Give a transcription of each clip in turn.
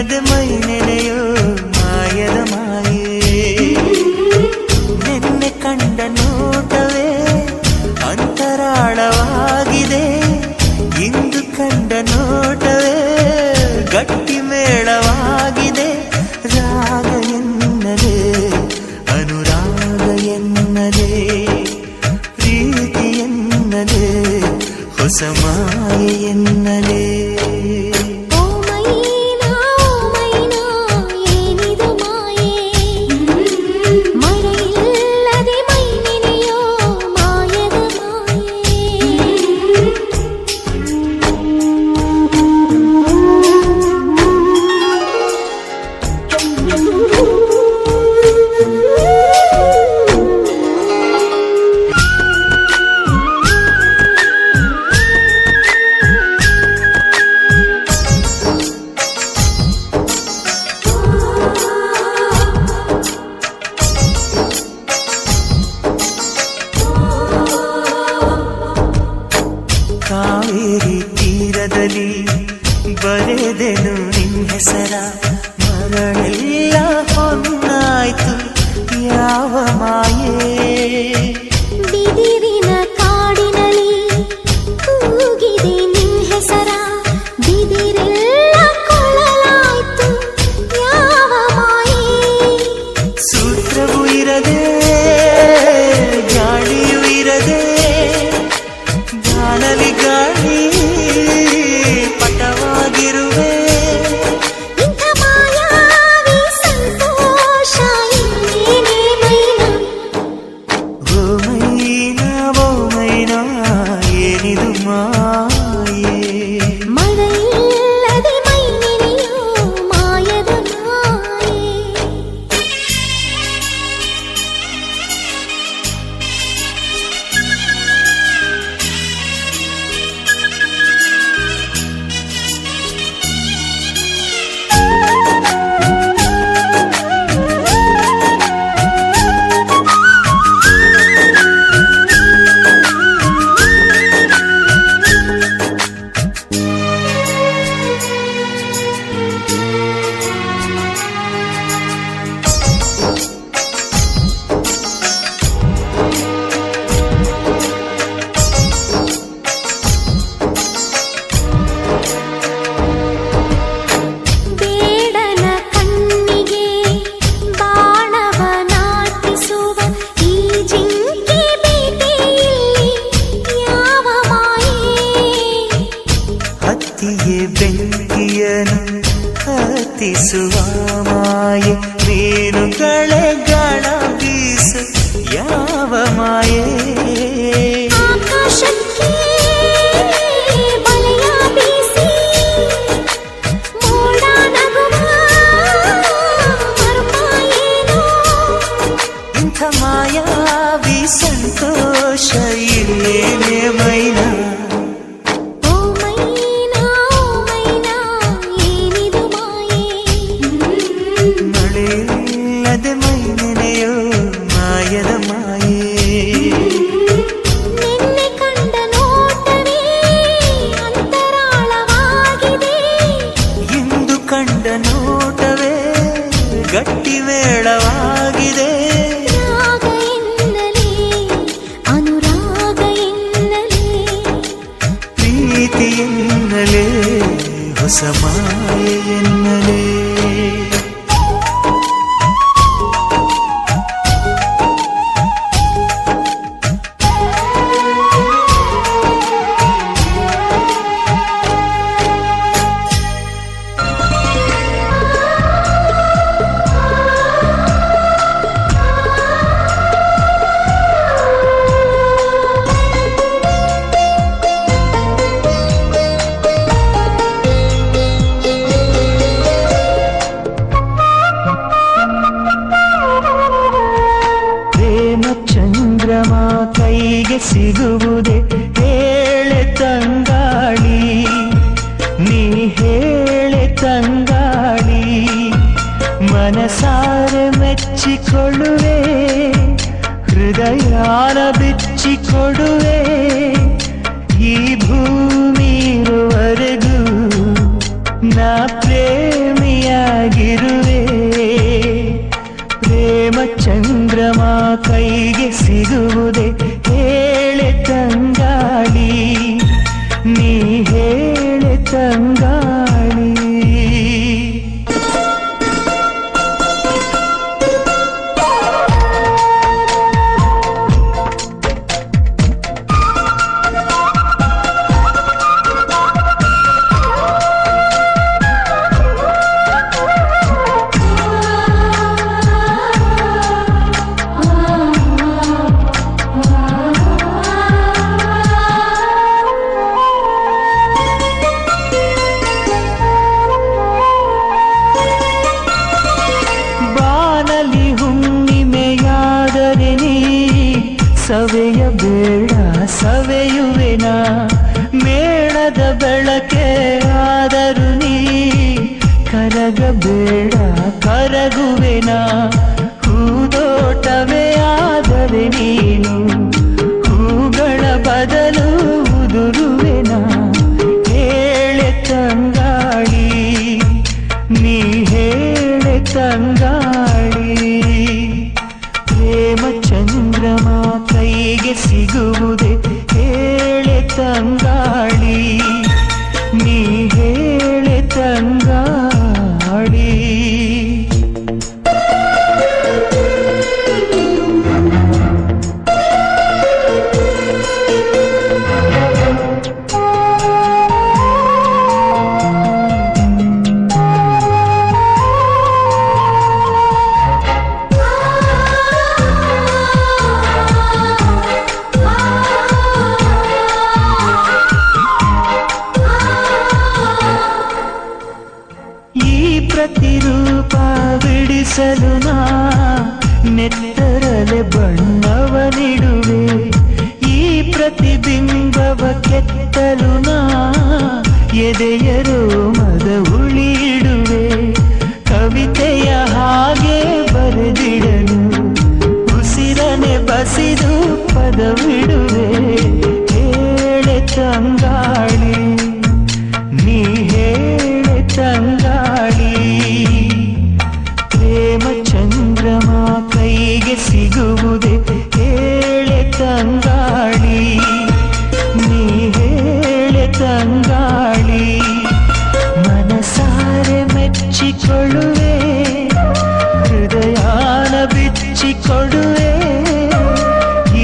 ಮಳೆಯಿಲ್ಲದೆ ಮೈ ನೆನೆಯೋ ಮಾಯದ ಮಾಯೆ ನಿನ್ನೆ ಕಂಡ ನೋಟವೇ ಅಂತರಾಳವಾಗಿದೆ ಇಂದು ಕಂಡ ನೋಟವೇ ಗಟ್ಟಿ ಮೇಳವಾಗಿದೆ ರಾಗ ಎನ್ನಲೇ ಅನುರಾಗ ಎನ್ನಲೇ ಪ್ರೀತಿ ಎನ್ನಲೇ ಹೊಸ ಮಾಯೆ ಎನ್ನಲೇ ಕಾವೇರಿ ತೀರದಲ್ಲಿ ಬರೆದೆನು ನಿನ್ನ ಹೆಸರ ಮರಳೆಲ್ಲ ಹೊನ್ನಾಯ್ತು ಯಾವ ಮಾಯೇ ಬಿದಿರಿನ ಕಾಡಿನಲ್ಲಿ ಕೂಗಿದೆ ನಿನ್ನ ಹೆಸರ ಬಿದಿರೆಲ್ಲ ಕೊಳಲಾಯ್ತು ಯಾವ ಮಾಯೇ ಸೂತ್ರವೂ ಇರದೆ ಗಾಳಿಯೂ ಇರದೆ ಗಾನಲಿ ಗಾಳಿ ಪಟವಾಗಿರುವೆ ಇಂಥ ಮಾಯಾವಿ ಸಂತೋಷ ಇನ್ನೇನೇ ಮೈನಾ ಓ ಮೈನಾ ಓ ಮೈನಾ ಏನಿದು ಮಾಯೆ ಮಳೆಯಿಲ್ಲದೆ ಮೈ ನೆನೆಯೋ ಮಾಯದ ಮಾಯೆ ಬೇಡನ ಕಣ್ಣಿಗೆ ಬಾಣವ ನಾಟಿಸುವ ಈ ಜಿಂಕೆ ಬೇಟೆಯಲ್ಲಿ ಯಾವ ಮಾಯೆ ಹತ್ತಿಗೆ ಬೆಂಕಿಯನು ಹತ್ತಿಸುವ ಮಾಯೆ ಮೀನುಗಳೇ ಗಾಳ ಬೀಸು ಯಾವ ಮಾಯೆ ಆಕಾಶಕ್ಕೆ ಬಲೆಯ ಬೀಸಿ ಮೋಡ ನಗುವ ಮರ್ಮಾಯೇನೋ ಇಂಥ ಮಾಯಾವಿ ಸಂತೋಷ ಇಲ್ಲೇನೆ ಮೈನಾ ಓ ಮೈನಾ ಏನಿದು ಮಾಯೆ ಮಳೆಯಿಲ್ಲದೆ ಮೈ ನೆನೆಯೋ ಮಾಯದ ಮಾಯೆ ನಿನ್ನೆ ಕಂಡ ನೋಟವೇ ಅಂತರಾಳವಾಗಿದೆ ಇಂದು ಕಂಡ ನೋಟವೇ ಗಟ್ಟಿ ಮೇಳವಾಗಿದೆ ರಾಗ ಎನ್ನಲೇ ಅನುರಾಗ ಎನ್ನಲೇ ಪ್ರೀತಿ ಎನ್ನಲೇ ಹೊಸ ಮಾಯೆ ಎನ್ನಲೇ ಚಂದ್ರಮ ಕೈಗೆ ಸಿಗುವುದೇ ಹೇಳೆ ತಂಗಾಳಿ ನೀ ಹೇಳೆ ತಂಗಾಳಿ ಮನಸಾರೆ ಮೆಚ್ಚಿಕೊಳ್ಳುವೆ ಹೃದಯಾನ ಬಿಚ್ಚಿಕೊಡುವೆ ಈ ಭೂಮಿ ಇರುವರೆಗೂ ನಾ ಪ್ರೇಮಿಯಾಗಿರುವೆ ಪ್ರೇಮ ಚಂದ್ರಮ ಕೈಗೆ ಸಿಗುವುದೇ ಹೇಳೆ ತಂಗಾಳಿ ನೀ ಹೇಳೆ ತಂಗಾಳಿ ಸವೆಯ ಬೇಡ ಸವೆಯುವೆನ ಮೇಣದ ಬೆಳಕೆ ಆದರೂ ನೀ ಕರಗಬೇಡ ಕರಗುವೆನ ಹೂದೋಟವೇ ಆದರೆ ನೀನು ಹೂಗಳ ಬದಲು ಉದುರುವೆನ ಹೇಳೆ ತಂಗಾಳಿ ನೀ ಹೇಳೆ ತಂಗಾಳಿ ಪ್ರೇಮ ಚಂದ್ರಮ ಕೈಗೆ ಸಿಗುವುದೇ ಹೇಳೆ ತಂಗಾಳಿ ನೀ ಹೇಳೆ ತಂಗಾಳಿ ಪ್ರತಿರೂಪ ಬಿಡಿಸಲು ನಾ ನೆತ್ತರಲೆ ಬಣ್ಣವನಿಡುವೆ ಈ ಪ್ರತಿಬಿಂಬವ ಕೆತ್ತಲು ನಾ ಎದೆಯ ರೋಮದ ಉಳಿಯಿಡುವೆ ಕವಿತೆಯ ಹಾಗೆ ಬರೆದಿಡಲು ಉಸಿರನೆ ಬಸಿದು ಪದವಿಡುವೆ ಹೇಳೆ ತಂಗಾಳಿ ನೀ ಹೇಳೆ ತಂಗಾಳಿ ಪ್ರೇಮ ಚಂದ್ರಮ ಕೈಗೆ ಸಿಗುವುದೇ ಹೇಳೆ ತಂಗಾಳಿ ನೀ ಹೇಳೆ ತಂಗಾಳಿ ಮನಸಾರೆ ಮೆಚ್ಚಿಕೊಳ್ಳುವೆ ಹೃದಯಾನ ಬಿಚ್ಚಿಕೊಡುವೆ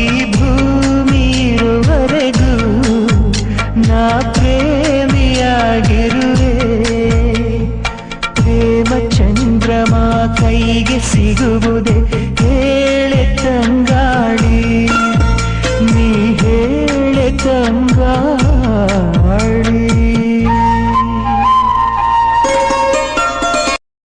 ಈ ಭೂಮಿ ಇರುವರೆಗೂ ನಾ ಪ್ರೇಮಿಯಾಗಿರುವೆ ಪ್ರೇಮ ಚಂದ್ರಮ ಕೈಗೆ ಸಿಗುವುದೇ